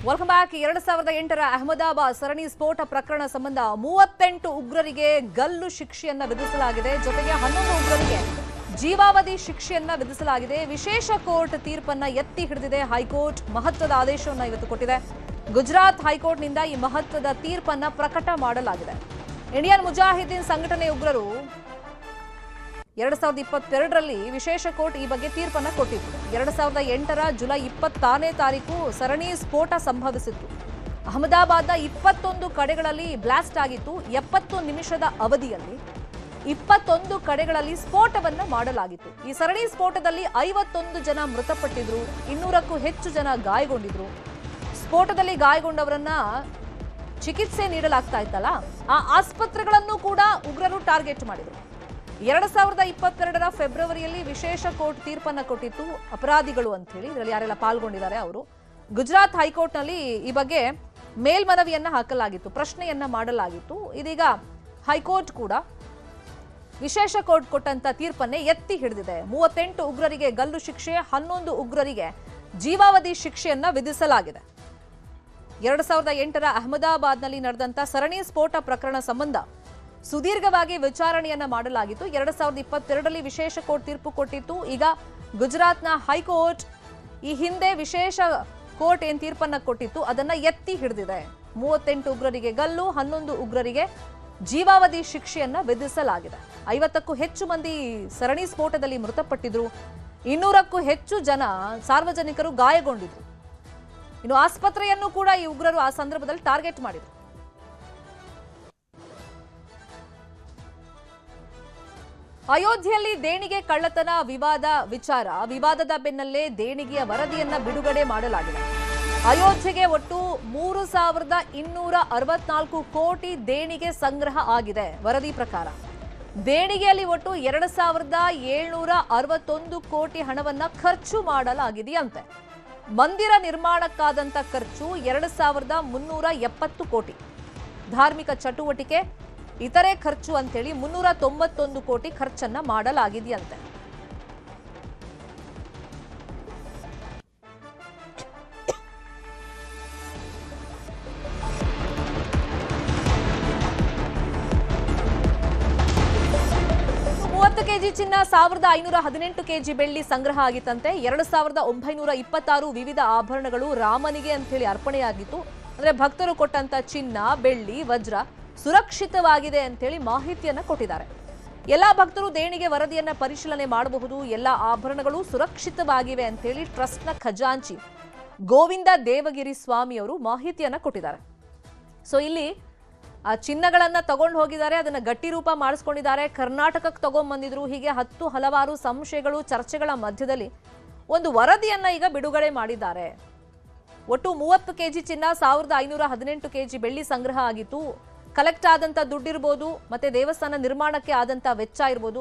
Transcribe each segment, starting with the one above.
Welcome back. 2008ರ Ahmedabad ಸರಣಿ ಸ್ಫೋಟ ಪ್ರಕರಣ ಸಂಬಂಧ 38 ಉಗ್ರರಿಗೆ ಗಲ್ಲು ಶಿಕ್ಷೆಯನ್ನ ವಿಧಿಸಲಾಗಿದೆ. ಜೊತೆಗೆ 11 ಉಗ್ರರಿಗೆ ಜೀವಾವಧಿ ಶಿಕ್ಷೆಯನ್ನ ವಿಧಿಸಲಾಗಿದೆ. ವಿಶೇಷ ಕೋರ್ಟ್ ತೀರ್ಪನ್ನ ಎತ್ತಿ ಹಿಡಿದಿದೆ ಹೈಕೋರ್ಟ್. ಮಹತ್ವದ ಆದೇಶವನ್ನ ಇವತ್ತು ಕೊಟ್ಟಿದೆ. ಗುಜರಾತ್ ಹೈಕೋರ್ಟ್ನಿಂದ ಈ ಮಹತ್ವದ ತೀರ್ಪನ್ನ ಪ್ರಕಟ ಮಾಡಲಾಗಿದೆ. ಇಂಡಿಯನ್ ಮುಜಾಹಿದೀನ್ ಸಂಘಟನೆ ಉಗ್ರರು 2022ರಲ್ಲಿ ವಿಶೇಷ ಕೋರ್ಟ್ ಈ ಬಗ್ಗೆ ತೀರ್ಪನ್ನು ಕೊಟ್ಟಿತ್ತು. 2008ರ ಜುಲೈ 26ನೇ ತಾರೀಕು ಸರಣಿ ಸ್ಫೋಟ ಸಂಭವಿಸಿತ್ತು. ಅಹಮದಾಬಾದ್ನ 21 ಕಡೆಗಳಲ್ಲಿ ಬ್ಲಾಸ್ಟ್ ಆಗಿತ್ತು. 70 ನಿಮಿಷದ ಅವಧಿಯಲ್ಲಿ 21 ಕಡೆಗಳಲ್ಲಿ ಸ್ಫೋಟವನ್ನು ಮಾಡಲಾಗಿತ್ತು. ಈ ಸರಣಿ ಸ್ಫೋಟದಲ್ಲಿ 51 ಜನ ಮೃತಪಟ್ಟಿದ್ರು, 200ಕ್ಕೂ ಹೆಚ್ಚು ಜನ ಗಾಯಗೊಂಡಿದ್ರು. ಸ್ಫೋಟದಲ್ಲಿ ಗಾಯಗೊಂಡವರನ್ನ ಚಿಕಿತ್ಸೆ ನೀಡಲಾಗ್ತಾ ಇತ್ತಲ್ಲ, ಆ ಆಸ್ಪತ್ರೆಗಳನ್ನು ಕೂಡ ಉಗ್ರರು ಟಾರ್ಗೆಟ್ ಮಾಡಿದ್ರು. 2022ರ ಫೆಬ್ರವರಿಯಲ್ಲಿ ವಿಶೇಷ ಕೋರ್ಟ್ ತೀರ್ಪನ್ನು ಕೊಟ್ಟಿತ್ತು. ಅಪರಾಧಿಗಳು ಅಂತ ಹೇಳಿ ಇದರಲ್ಲಿ ಯಾರೆಲ್ಲ ಪಾಲ್ಗೊಂಡಿದ್ದಾರೆ ಅವರು. ಗುಜರಾತ್ ಹೈಕೋರ್ಟ್ನಲ್ಲಿ ಈ ಬಗ್ಗೆ ಮೇಲ್ಮನವಿಯನ್ನ ಹಾಕಲಾಗಿತ್ತು, ಪ್ರಶ್ನೆಯನ್ನ ಮಾಡಲಾಗಿತ್ತು. ಇದೀಗ ಹೈಕೋರ್ಟ್ ಕೂಡ ವಿಶೇಷ ಕೋರ್ಟ್ ಕೊಟ್ಟಂತ ತೀರ್ಪನ್ನೇ ಎತ್ತಿ ಹಿಡಿದಿದೆ. 38 ಉಗ್ರರಿಗೆ ಗಲ್ಲು ಶಿಕ್ಷೆ, 11 ಉಗ್ರರಿಗೆ ಜೀವಾವಧಿ ಶಿಕ್ಷೆಯನ್ನ ವಿಧಿಸಲಾಗಿದೆ. 2008ರ ಅಹಮದಾಬಾದ್ನಲ್ಲಿ ನಡೆದಂತ ಸರಣಿ ಸ್ಫೋಟ ಪ್ರಕರಣ ಸಂಬಂಧ ಸುದೀರ್ಘವಾಗಿ ವಿಚಾರಣೆಯನ್ನ ಮಾಡಲಾಗಿತ್ತು. 2022ರಲ್ಲಿ ವಿಶೇಷ ಕೋರ್ಟ್ ತೀರ್ಪು ಕೊಟ್ಟಿತ್ತು. ಈಗ ಗುಜರಾತ್ನ ಹೈಕೋರ್ಟ್ ಈ ಹಿಂದೆ ವಿಶೇಷ ಕೋರ್ಟ್ ಏನ್ ತೀರ್ಪನ್ನ ಕೊಟ್ಟಿತ್ತು ಅದನ್ನ ಎತ್ತಿ ಹಿಡಿದಿದೆ. 38 ಉಗ್ರರಿಗೆ ಗಲ್ಲು, 11 ಉಗ್ರರಿಗೆ ಜೀವಾವಧಿ ಶಿಕ್ಷೆಯನ್ನ ವಿಧಿಸಲಾಗಿದೆ. 50ಕ್ಕೂ ಹೆಚ್ಚು ಮಂದಿ ಸರಣಿ ಸ್ಫೋಟದಲ್ಲಿ ಮೃತಪಟ್ಟಿದ್ರು, 200ಕ್ಕೂ ಹೆಚ್ಚು ಜನ ಸಾರ್ವಜನಿಕರು ಗಾಯಗೊಂಡಿದ್ರು. ಇನ್ನು ಆಸ್ಪತ್ರೆಯನ್ನು ಕೂಡ ಈ ಉಗ್ರರು ಆ ಸಂದರ್ಭದಲ್ಲಿ ಟಾರ್ಗೆಟ್ ಮಾಡಿದ್ರು. ಅಯೋಧ್ಯೆಯಲ್ಲಿ ದೇಣಿಗೆ ಕಳ್ಳತನ ವಿವಾದದ ಬೆನ್ನಲ್ಲೇ ದೇಣಿಗೆಯ ವರದಿಯನ್ನ ಬಿಡುಗಡೆ ಮಾಡಲಾಗಿದೆ. ಅಯೋಧ್ಯೆಗೆ ಒಟ್ಟು 3,264 ಕೋಟಿ ದೇಣಿಗೆ ಸಂಗ್ರಹ ಆಗಿದೆ. ವರದಿ ಪ್ರಕಾರ ದೇಣಿಗೆಯಲ್ಲಿ ಒಟ್ಟು 2,761 ಕೋಟಿ ಹಣವನ್ನ ಖರ್ಚು ಮಾಡಲಾಗಿದೆಯಂತೆ. ಮಂದಿರ ನಿರ್ಮಾಣಕ್ಕಾದಂತ ಖರ್ಚು 2,370 ಕೋಟಿ. ಧಾರ್ಮಿಕ ಚಟುವಟಿಕೆ ಇತರೆ ಖರ್ಚು ಅಂತೇಳಿ 391 ಕೋಟಿ ಖರ್ಚನ್ನ ಮಾಡಲಾಗಿದೆಯಂತೆ. ಕೆಜಿ ಚಿನ್ನ, 1,518 ಕೆಜಿ ಬೆಳ್ಳಿ ಸಂಗ್ರಹ ಆಗಿತ್ತಂತೆ. 2,926 ವಿವಿಧ ಆಭರಣಗಳು ರಾಮನಿಗೆ ಅಂತ ಹೇಳಿ ಅರ್ಪಣೆಯಾಗಿತ್ತು. ಅಂದ್ರೆ ಭಕ್ತರು ಕೊಟ್ಟಂತ ಚಿನ್ನ, ಬೆಳ್ಳಿ, ವಜ್ರ ಸುರಕ್ಷಿತವಾಗಿದೆ ಅಂತೇಳಿ ಮಾಹಿತಿಯನ್ನ ಕೊಟ್ಟಿದ್ದಾರೆ. ಎಲ್ಲಾ ಭಕ್ತರು ದೇಣಿಗೆ ವರದಿಯನ್ನ ಪರಿಶೀಲನೆ ಮಾಡಬಹುದು. ಎಲ್ಲಾ ಆಭರಣಗಳು ಸುರಕ್ಷಿತವಾಗಿವೆ ಅಂತೇಳಿ ಟ್ರಸ್ಟ್ನ ಖಜಾಂಚಿ ಗೋವಿಂದ ದೇವಗಿರಿ ಸ್ವಾಮಿ ಅವರು ಮಾಹಿತಿಯನ್ನ ಕೊಟ್ಟಿದ್ದಾರೆ. ಸೊ ಇಲ್ಲಿ ಆ ಚಿನ್ನಗಳನ್ನ ತಗೊಂಡು ಹೋಗಿದ್ದಾರೆ, ಅದನ್ನ ಗಟ್ಟಿ ರೂಪ ಮಾಡಿಸ್ಕೊಂಡಿದ್ದಾರೆ, ಕರ್ನಾಟಕಕ್ಕೆ ತಗೊಂಡ್ ಬಂದಿದ್ರು. ಹೀಗೆ ಹಲವಾರು ಸಂಶಯಗಳು, ಚರ್ಚೆಗಳ ಮಧ್ಯದಲ್ಲಿ ಒಂದು ವರದಿಯನ್ನ ಈಗ ಬಿಡುಗಡೆ ಮಾಡಿದ್ದಾರೆ. ಒಟ್ಟು 30 ಕೆಜಿ ಚಿನ್ನ, 1,518 ಕೆಜಿ ಬೆಳ್ಳಿ ಸಂಗ್ರಹ ಆಗಿತ್ತು. ಕಲೆಕ್ಟ್ ಆದಂತ ದುಡ್ಡಿರ್ಬೋದು, ಮತ್ತೆ ದೇವಸ್ಥಾನ ನಿರ್ಮಾಣಕ್ಕೆ ಆದಂತ ವೆಚ್ಚ ಇರ್ಬೋದು,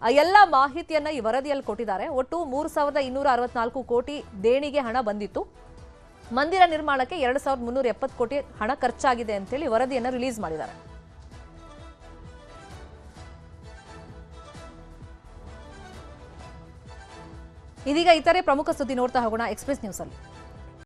ಆ ಎಲ್ಲ ಮಾಹಿತಿಯನ್ನ ಈ ವರದಿಯಲ್ಲಿ ಕೊಟ್ಟಿದ್ದಾರೆ. ಒಟ್ಟು 3,264 ಕೋಟಿ ದೇಣಿಗೆ ಹಣ ಬಂದಿತ್ತು. ಮಂದಿರ ನಿರ್ಮಾಣಕ್ಕೆ 2,370 ಕೋಟಿ ಹಣ ಖರ್ಚಾಗಿದೆ ಅಂತೇಳಿ ವರದಿಯನ್ನ ರಿಲೀಸ್ ಮಾಡಿದ್ದಾರೆ. ಇದೀಗ ಇತರೆ ಪ್ರಮುಖ ಸುದ್ದಿ ನೋಡ್ತಾ ಹೋಗೋಣ ಎಕ್ಸ್‌ಪ್ರೆಸ್ ನ್ಯೂಸ್ ಅಲ್ಲಿ.